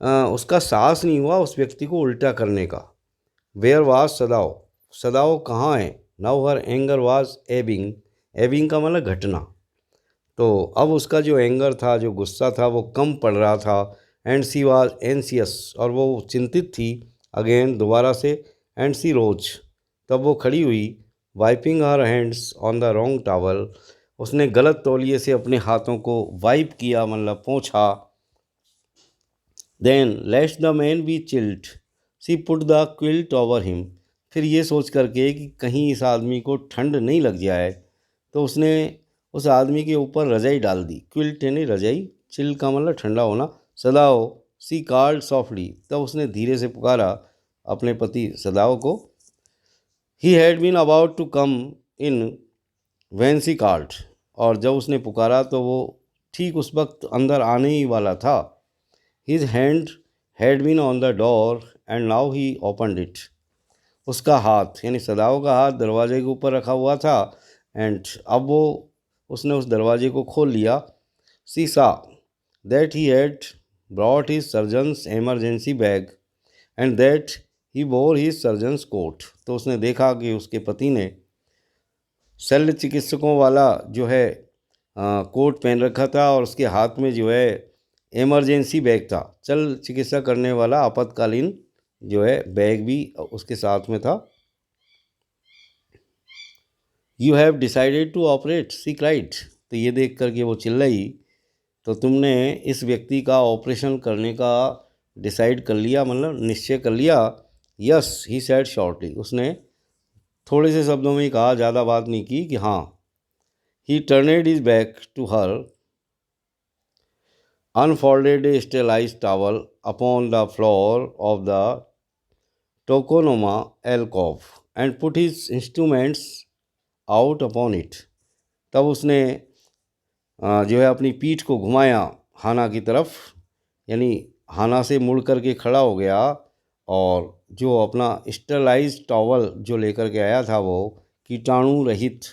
उसका साहस नहीं हुआ उस व्यक्ति को उल्टा करने का। वेयर वाज सदाओ, सदाओ कहाँ है? Now her anger was Ebbing, Ebbing का मतलब घटना। तो अब उसका जो एंगर था, जो गुस्सा था, वो कम पड़ रहा था। एंड सी वाज एंसियस, और वो चिंतित थी। अगेन दोबारा से, एंड सी रोज, तब वो खड़ी हुई। Wiping her hands on the wrong towel, उसने गलत तौलिए से अपने हाथों को वाइप किया, मतलब पोंछा। Then let's the man be chilled, she put the quilt over him, फिर ये सोच करके कि कहीं इस आदमी को ठंड नहीं लग जाए, तो उसने उस आदमी के ऊपर रजाई डाल दी। क्विल्ट यानी रजाई, चिल का मतलब ठंडा होना। सदाओ, सी कॉल्ड सॉफ्टली, तब उसने धीरे से पुकारा अपने पति सदाओ को। He had been about to come in when she called, और जब उसने पुकारा तो वो ठीक उस वक्त अंदर आने ही वाला था। His hand had been on the door and now he opened it, उसका हाथ यानी सदाओं का हाथ दरवाजे के ऊपर रखा हुआ था, एंड अब वो उसने उस दरवाजे को खोल लिया। सी सा that he had brought his surgeons emergency bag and that he वोर हिज सर्जन्स कोट, तो उसने देखा कि उसके पति ने शल्य चिकित्सकों वाला जो है कोट पहन रखा था, और उसके हाथ में जो है इमरजेंसी बैग था, चल चिकित्सा करने वाला आपातकालीन जो है बैग भी उसके साथ में था। You have decided to operate, she cried, तो ये देख करके वो चिल्लाई, तो तुमने इस व्यक्ति का ऑपरेशन करने का डिसाइड कर लिया, मतलब निश्चय कर लिया। यस ही सैड शॉर्टली, उसने थोड़े से शब्दों में ही कहा, ज़्यादा बात नहीं की कि हाँ। He turned his back to her, unfolded a sterilized towel upon the floor of the tokonoma alcove and put his instruments out upon it, तब उसने जो है अपनी पीठ को घुमाया हाना की तरफ, यानी हाना से मुड़ कर के खड़ा हो गया, और जो अपना स्टरलाइज टॉवल जो लेकर के आया था, वो कीटाणु रहित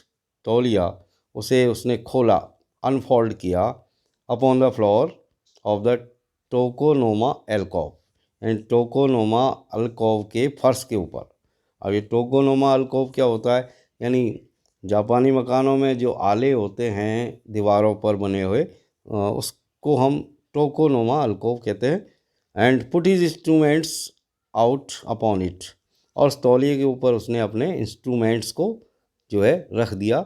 तौलिया, उसे उसने खोला, अनफोल्ड किया, upon the floor of the tokonoma alcove, and tokonoma alcove के फर्श के ऊपर। अब ये टोकोनोमा अल्कोव क्या होता है? यानी जापानी मकानों में जो आले होते हैं दीवारों पर बने हुए, उसको हम टोकोनोमा अल्कोव कहते हैं। And put his instruments out upon it, और उस तौलिए के ऊपर उसने अपने इंस्ट्रूमेंट्स को जो है रख दिया,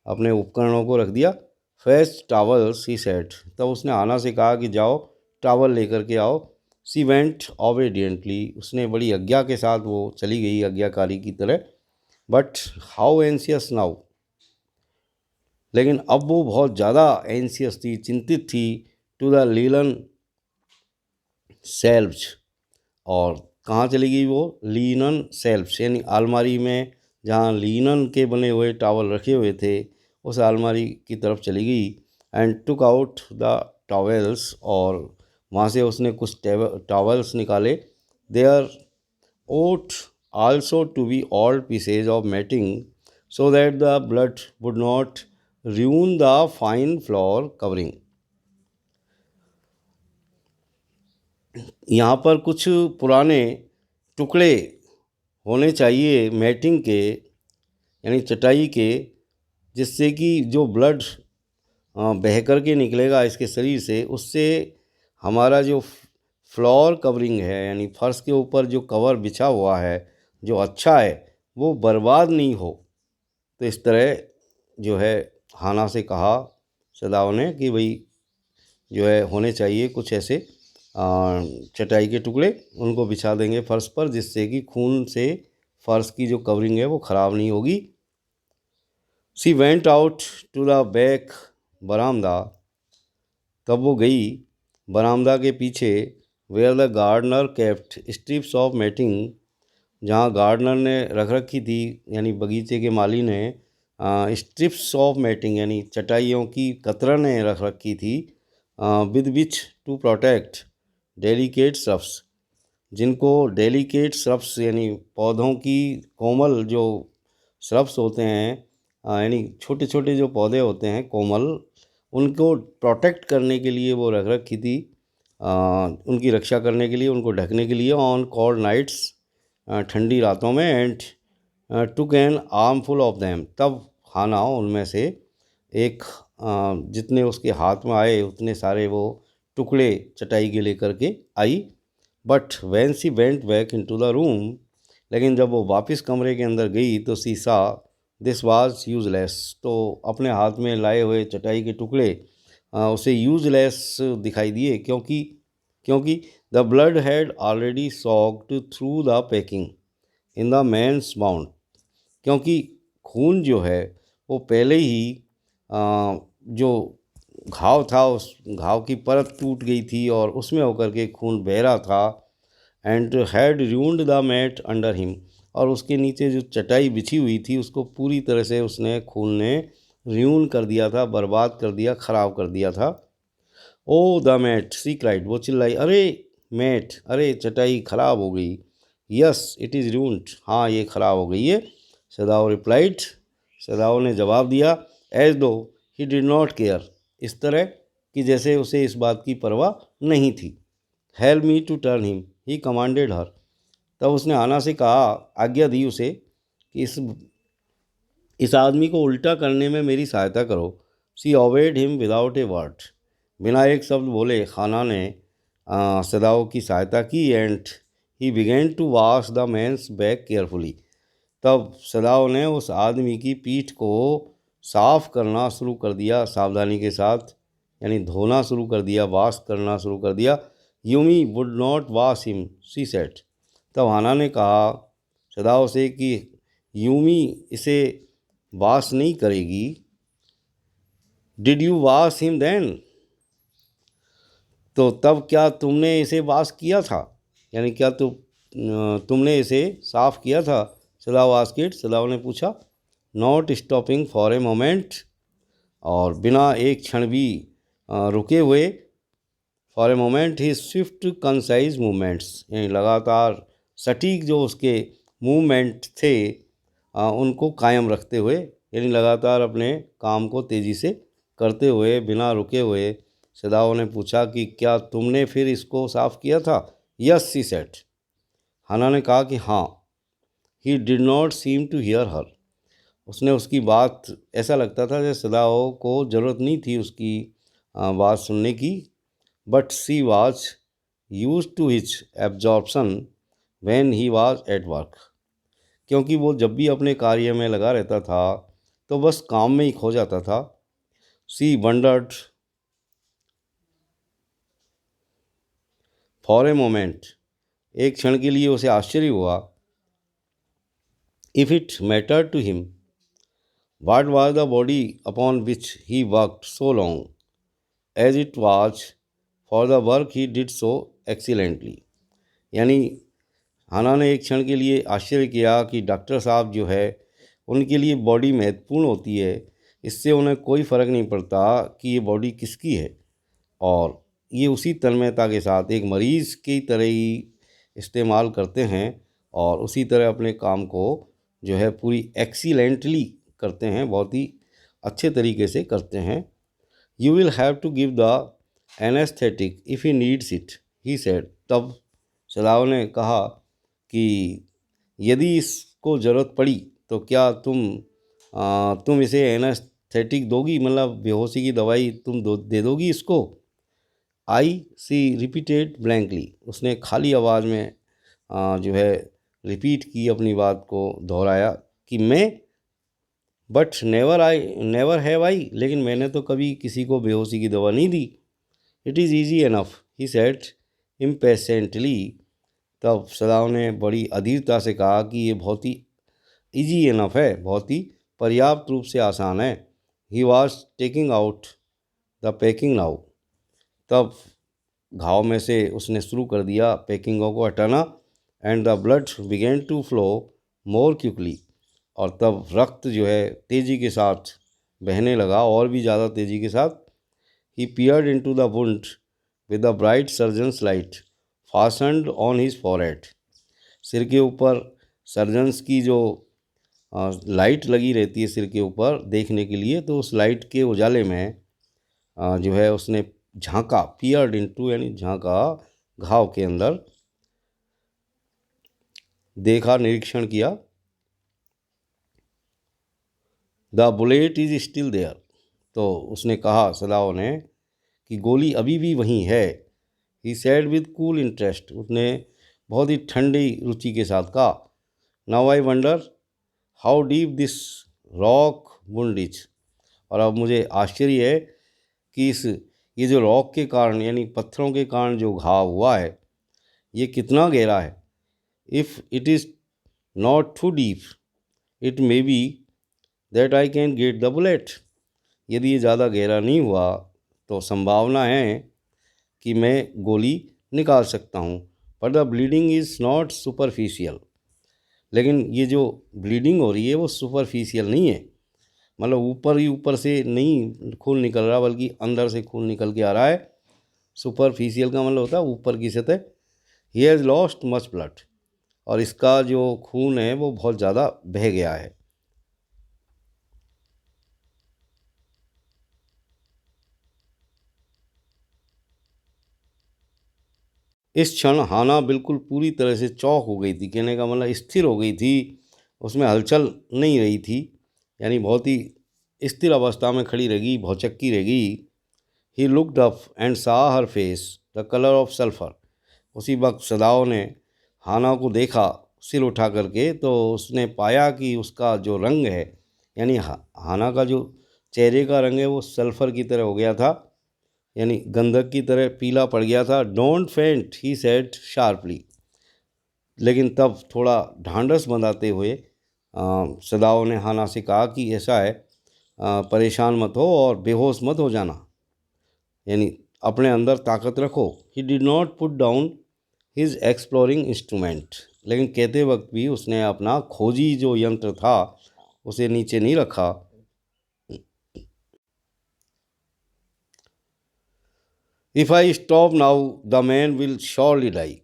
अपने उपकरणों को रख दिया। फेच टावल्स ही सेट, तब उसने आना से कहा कि जाओ टावल लेकर के आओ। सी वेंट ओबीडियंटली, उसने बड़ी आज्ञा के साथ वो चली गई, आज्ञाकारी की तरह। बट हाउ एंसियस नाउ, लेकिन अब वो बहुत ज़्यादा एंसियस थी, चिंतित थी। टू द लीलन सेल्व्स, और कहाँ चली गई वो? लीनन सेल्व्स यानी अलमारी में जहाँ लीनन के बने हुए टावल रखे हुए थे, उस अलमारी की तरफ चली गई। And took out the towels, और वहाँ से उसने कुछ टॉवेल्स निकाले। There ought also to be old pieces of matting so that the blood would not ruin the fine floor covering. यहाँ पर कुछ पुराने टुकड़े होने चाहिए मैटिंग के, यानी चटाई के, जिससे कि जो ब्लड बह कर के निकलेगा इसके शरीर से, उससे हमारा जो फ्लोर कवरिंग है, यानी फर्श के ऊपर जो कवर बिछा हुआ है जो अच्छा है, वो बर्बाद नहीं हो। तो इस तरह जो है हाना से कहा सदाओं ने कि भाई जो है होने चाहिए कुछ ऐसे चटाई के टुकड़े, उनको बिछा देंगे फर्श पर, जिससे कि खून से फर्श की जो कवरिंग है वो ख़राब नहीं होगी। She went out to the back बरामदा, तब वो गई बरामदा के पीछे। Where the gardener kept strips of matting, जहाँ गार्डनर ने रख रखी थी, यानी बगीचे के माली ने स्ट्रिप्स ऑफ मैटिंग यानी चटाइयों की कतरनें रख रखी थी। With which to protect delicate shrubs, जिनको डेलिकेट श्रफ्स यानी पौधों की कोमल जो श्रफ्स होते हैं, यानी छोटे छोटे जो पौधे होते हैं कोमल, उनको प्रोटेक्ट करने के लिए वो रख रखी थी। उनकी रक्षा करने के लिए, उनको ढकने के लिए ऑन कोल्ड नाइट्स, ठंडी रातों में, and took an arm full of them. तब हाना उनमें से एक जितने उसके हाथ में आए उतने सारे वो टुकड़े चटाई के लेकर के आई। But when she went back into the room, लेकिन जब वो वापस कमरे के अंदर गई तो सी सा दिस वाज यूजलेस। तो अपने हाथ में लाए हुए चटाई के टुकड़े उसे यूजलेस दिखाई दिए, क्योंकि the blood had already soaked through the packing in the man's wound. क्योंकि खून जो है वो पहले ही जो घाव था उस घाव की परत टूट गई थी और उसमें होकर के खून बह रहा था। And had ruined the mat under him, और उसके नीचे जो चटाई बिछी हुई थी उसको पूरी तरह से उसने खून ने र्यून कर दिया था, बर्बाद कर दिया, ख़राब कर दिया था। ओ द मैट, सी क्राइड, वो चिल्लाई, अरे मैट, अरे चटाई ख़राब हो गई। यस इट इज़ रून्ड, हाँ ये ख़राब हो गई है। सदाओ रिप्लाइड, सदाओ ने जवाब दिया, एज दो ही डिड नॉट केयर, इस तरह कि जैसे उसे इस बात की परवाह नहीं थी। Help me to turn him, he commanded her. तब उसने आना से कहा, आज्ञा दी उसे कि इस आदमी को उल्टा करने में मेरी सहायता करो। She obeyed him without a word, बिना एक शब्द बोले खाना ने सदाओ की सहायता की। And he began to wash the man's back carefully, तब सदाओ ने उस आदमी की पीठ को साफ़ करना शुरू कर दिया सावधानी के साथ, यानी धोना शुरू कर दिया, वॉश करना शुरू कर दिया। Yumi would not wash him, she said. तब हाना ने कहा सदाओ से कि यूमी इसे वॉश नहीं करेगी। Did you wash him then, तो तब क्या तुमने इसे वॉश किया था, यानी क्या तुमने इसे साफ़ किया था। सदाओ आस्किड, सदाओ ने पूछा। Not stopping for a moment, और बिना एक क्षण भी रुके हुए। For a moment he Swift concise movements, यानी लगातार सटीक जो उसके मूवमेंट थे उनको कायम रखते हुए, यानी लगातार अपने काम को तेज़ी से करते हुए बिना रुके हुए। सदाओ ने पूछा कि क्या तुमने फिर इसको साफ़ किया था। यस सी सेट, हाना ने कहा कि हाँ। He did not seem to hear her, उसने उसकी बात, ऐसा लगता था जैसे सदाओ को ज़रूरत नहीं थी उसकी बात सुनने की। But she was used to his absorption when he was at work, क्योंकि वो जब भी अपने कार्य में लगा रहता था तो बस काम में ही खो जाता था। She wondered for a moment, एक क्षण के लिए उसे आश्चर्य हुआ। If it matter to him, what was the body upon which he worked so long, as it was for the work he did so excellently. यानी हाना ने एक क्षण के लिए आश्चर्य किया कि डॉक्टर साहब जो है उनके लिए बॉडी महत्वपूर्ण होती है, इससे उन्हें कोई फ़र्क नहीं पड़ता कि ये बॉडी किसकी है, और ये उसी तन्मयता के साथ एक मरीज़ की तरह ही इस्तेमाल करते हैं और उसी तरह अपने काम को जो है पूरी एक्सीलेंटली करते हैं, बहुत ही अच्छे तरीके से करते हैं। You will have to give the anaesthetic if he needs it, he said. तब सदाओ ने कहा कि यदि इसको ज़रूरत पड़ी तो क्या तुम इसे एनेस्थेटिक दोगी, मतलब बेहोशी की दवाई तुम दे दोगी इसको। आई सी रिपीटेड ब्लैंकली, उसने खाली आवाज़ में जो है रिपीट की, अपनी बात को दोहराया कि मैं, बट नेवर हैव आई, लेकिन मैंने तो कभी किसी को बेहोशी की दवा नहीं दी। It is easy enough, he said impatiently. तब सदाओ ने बड़ी अधीरता से कहा कि ये बहुत ही ईजी एनफ है, बहुत ही पर्याप्त रूप से आसान है। He was taking out the packing now, तब घाव में से उसने शुरू कर दिया पैकिंगों को हटाना। And the blood began to flow more quickly, और तब रक्त जो है तेज़ी के साथ बहने लगा, और भी ज़्यादा तेज़ी के साथ। He peered into the wound with the bright surgeon's light fastened on his forehead, सिर के ऊपर सर्जन्स की जो लाइट लगी रहती है सिर के ऊपर देखने के लिए, तो उस लाइट के उजाले में जो है उसने झांका, पियर्ड इनटू यानी झांका, घाव के अंदर, देखा, निरीक्षण किया। The bullet is still there, तो उसने कहा, सदाओ ने, कि गोली अभी भी वहीं है। ही सैड विद कूल इंटरेस्ट, उसने बहुत ही ठंडी रुचि के साथ कहा। Now I wonder how deep this rock wound is, और अब मुझे आश्चर्य है कि ये जो रॉक के कारण यानी पत्थरों के कारण जो घाव हुआ है ये कितना गहरा है। If it is not too deep it may be that I can get the bullet, यदि ये ज़्यादा गहरा नहीं हुआ तो संभावना है कि मैं गोली निकाल सकता हूँ। पर the bleeding is not superficial, लेकिन ये जो ब्लीडिंग हो रही है वो सुपरफिशियल नहीं है, मतलब ऊपर ही ऊपर से नहीं खून निकल रहा बल्कि अंदर से खून निकल के आ रहा है। सुपरफिशियल का मतलब होता है ऊपर की सतह। He has lost much blood, और इसका जो खून है वो बहुत ज़्यादा बह गया है। इस क्षण हाना बिल्कुल पूरी तरह से चौंक हो गई थी, कहने का मतलब स्थिर हो गई थी, उसमें हलचल नहीं रही थी, यानी बहुत ही स्थिर अवस्था में खड़ी रहेगी, भौचक्की रहेगी। He looked up and saw her face the colour of sulphur, उसी वक्त सदाओ ने हाना को देखा सिर उठा करके, तो उसने पाया कि उसका जो रंग है यानी हाना का जो चेहरे का रंग है वो सल्फ़र की तरह हो गया था, यानी गंधक की तरह पीला पड़ गया था। डोंट फेंट, ही सेड शार्पली, लेकिन तब थोड़ा ढांढस बंधाते हुए सदाओ ने हाना से कहा कि ऐसा है, परेशान मत हो और बेहोश मत हो जाना, यानी अपने अंदर ताकत रखो। ही did not put down his exploring instrument, लेकिन कहते वक्त भी उसने अपना खोजी जो यंत्र था उसे नीचे नहीं रखा। If I stop now the man will surely die,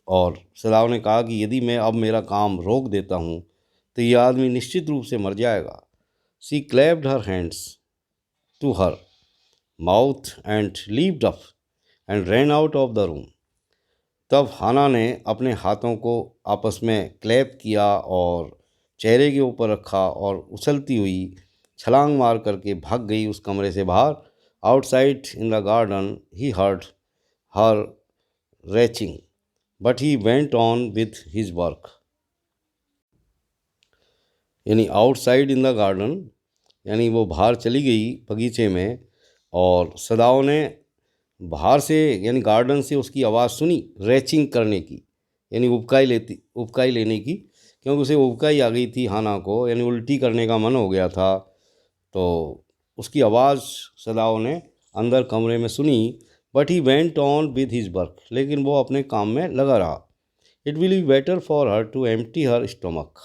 और सदाव ने कहा कि यदि मैं अब मेरा काम रोक देता हूँ तो ये आदमी निश्चित रूप से मर जाएगा। She clapped her hands to her mouth and leaped up and ran out of the room. तब हाना ने अपने हाथों को आपस में क्लैप किया और चेहरे के ऊपर रखा और उछलती हुई छलांग मार करके भाग गई उस कमरे से बाहर। Outside in the garden he heard her reaching but he went on with his work, यानी आउटसाइड इन द गार्डन यानी वो बाहर चली गई बगीचे में, और सदाओं ने बाहर से यानी गार्डन से उसकी आवाज़ सुनी रैचिंग करने की, यानी उबकाई लेने की, क्योंकि उसे उबकाई आ गई थी हाना को, यानी उल्टी करने का मन हो गया था। तो उसकी आवाज़ सदाओं ने अंदर कमरे में सुनी। But he went on with his work, लेकिन वो अपने काम में लगा रहा। It will be better for her to empty her stomach,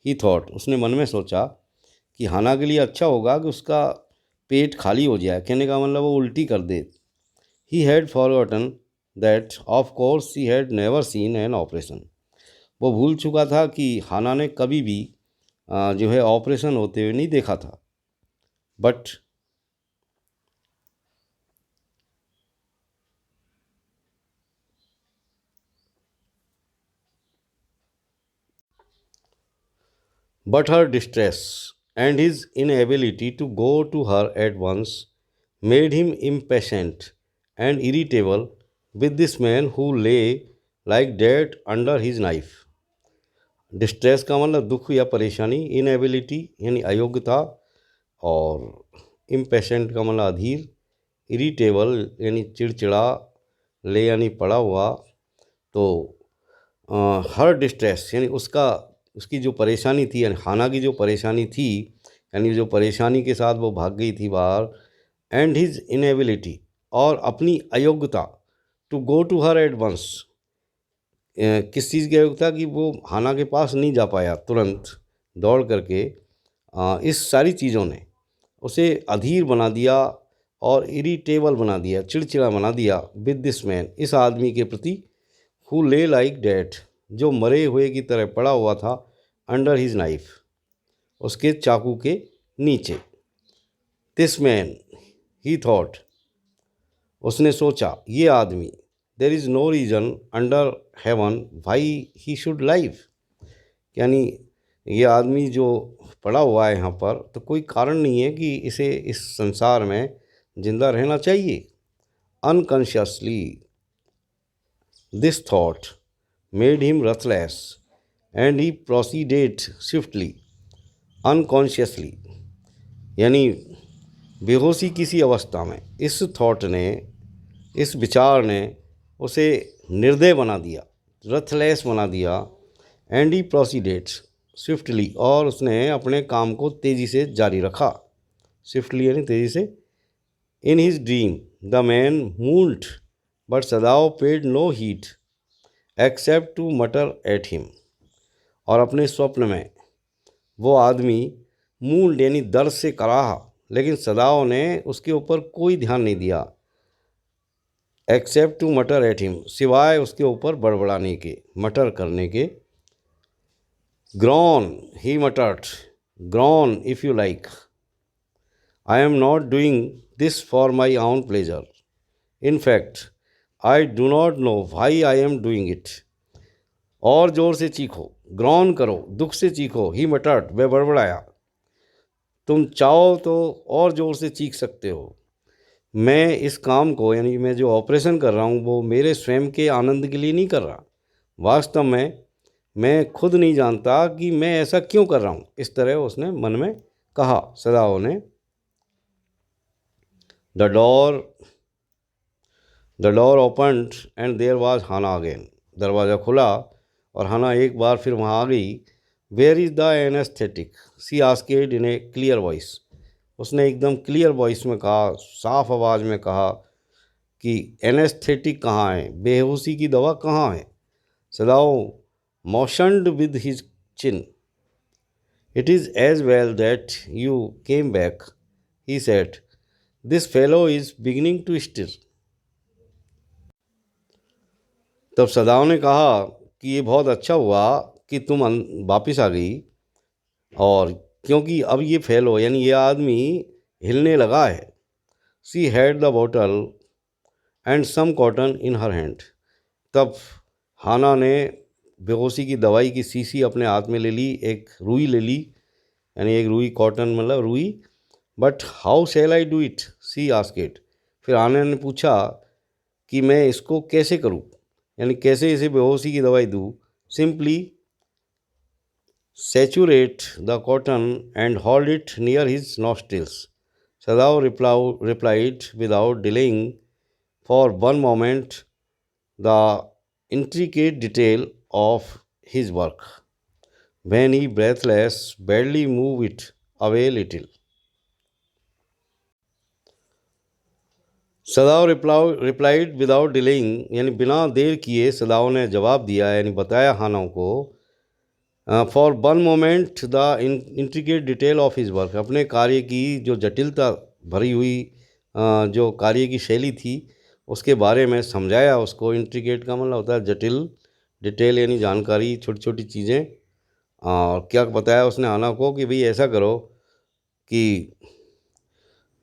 he thought, उसने मन में सोचा कि हाना के लिए अच्छा होगा कि उसका पेट खाली हो जाए, कहने का मतलब वो उल्टी कर दे। He had forgotten that of course he had never seen an operation, वो भूल चुका था कि हाना ने कभी भी जो है ऑपरेशन होते हुए नहीं देखा था। But her distress and his inability to go to her at once made him impatient and irritable with this man who lay like dead under his knife. Distress का मतलब दुख या परेशानी, इनएबिलिटी यानी अयोग्यता, और इम्पेशेंट का मतलब अधीर, इरिटेबल यानी चिड़चिड़ा, ले यानी पड़ा हुआ। तो हर डिस्ट्रेस यानी उसकी जो परेशानी थी, यानी हाना की जो परेशानी थी, यानी जो परेशानी के साथ वो भाग गई थी बाहर, एंड हिज इनएबिलिटी और अपनी अयोग्यता, to go to her at once, किस चीज़ की अयोग्यता कि वो हाना के पास नहीं जा पाया तुरंत दौड़ करके। इस सारी चीज़ों ने उसे अधीर बना दिया और इरिटेबल बना दिया, चिड़चिड़ा बना दिया विद दिस मैन, इस आदमी के प्रति, हु ले लाइक डेड, जो मरे हुए की तरह पड़ा हुआ था, अंडर हिज नाइफ, उसके चाकू के नीचे। दिस मैन, ही थॉट, उसने सोचा ये आदमी, there is no reason under heaven why he should live, यानी ये आदमी जो पड़ा हुआ है यहाँ पर, तो कोई कारण नहीं है कि इसे इस संसार में जिंदा रहना चाहिए। Unconsciously this thought made him ruthless and he proceeded swiftly. Unconsciously यानी बेहोशी किसी अवस्था में इस थॉट ने, इस विचार ने उसे निर्दय बना दिया, रथलेस बना दिया। एंड ही प्रोसीडेड स्विफ्टली, और उसने अपने काम को तेज़ी से जारी रखा। स्विफ्टली यानी तेज़ी से। In his dream the man moved but Sadao paid no heed except to mutter at him. और अपने स्वप्न में वो आदमी मूल्ड यानी दर्द से कराहा, लेकिन सदाओं ने उसके ऊपर कोई ध्यान नहीं दिया। Accept to mutter at him, सिवाय उसके ऊपर बड़बड़ाने के, मटर करने के। Grown he मटर्ड, grown if you like, I am not doing this for my own pleasure, in fact I do not know why I am doing it. और ज़ोर से चीखो, ग्रॉन करो, दुख से चीखो। ही मटर्ड, वह बड़बड़ाया। तुम चाहो तो और ज़ोर से चीख सकते हो। मैं इस काम को, यानी मैं जो ऑपरेशन कर रहा हूँ, वो मेरे स्वयं के आनंद के लिए नहीं कर रहा। वास्तव में मैं खुद नहीं जानता कि मैं ऐसा क्यों कर रहा हूँ। इस तरह उसने मन में कहा, सदाओं ने। The door opened and there was Hana again. दरवाज़ा खुला और हाना एक बार फिर वहाँ आ गई। Where is the anaesthetic, she asked in a clear voice. उसने एकदम क्लियर वॉइस में कहा, साफ आवाज़ में कहा कि एनेस्थेटिक कहाँ है, बेहोशी की दवा कहाँ है। Sadao motioned with his chin. It is as well that you came back, he said, this fellow is beginning to stir. तब सदाओं ने कहा कि ये बहुत अच्छा हुआ कि तुम वापस आ गई, और क्योंकि अब ये फेलो यानी ये आदमी हिलने लगा है। She had the bottle and some cotton in her hand. तब हाना ने बेहोशी की दवाई की शीशी अपने हाथ में ले ली, एक रुई ले ली, यानी एक रुई, कॉटन मतलब रुई। But how shall I do it, she asked. फिर हाना ने पूछा कि मैं इसको कैसे करूं, यानी कैसे इसे बेहोशी की दवाई दूं। Simply saturate the cotton and hold it near his nostrils. Sadao replied without delaying for one moment the intricate detail of his work. When he breathless, barely moved it away little. Sadao replied without delaying, यानी बिना देर किए सदाओ ने जवाब दिया, यानी बताया हाना को। For one moment the intricate detail of his work, अपने कार्य की जो जटिलता भरी हुई जो कार्य की शैली थी उसके बारे में समझाया उसको। इंट्रिकेट का मतलब होता है जटिल, डिटेल यानी जानकारी, छोटी छोटी चीज़ें। और क्या बताया उसने हाना को कि भाई ऐसा करो कि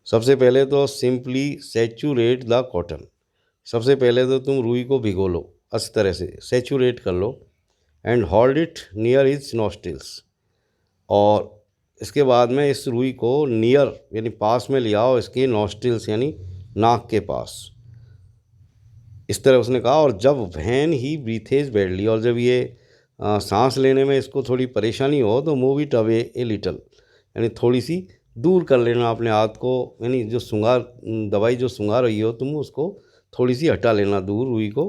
सबसे पहले तो सिंपली सैचुरेट द कॉटन, सबसे पहले तो तुम रुई को भिगो लो, अच्छी तरह से सैचुरेट कर लो। And hold it near his nostrils, और इसके बाद में इस रुई को नियर यानी पास में ले आओ इसके नॉस्ट्रिल्स यानी नाक के पास। इस तरह उसने कहा। और जब वैन ही ब्रीथेज बैडली, और जब ये सांस लेने में इसको थोड़ी परेशानी हो तो move it away a little, यानी थोड़ी सी दूर कर लेना अपने हाथ को, यानी जो दवाई जो सुंघा रही हो तुम उसको थोड़ी सी हटा लेना दूर रुई को।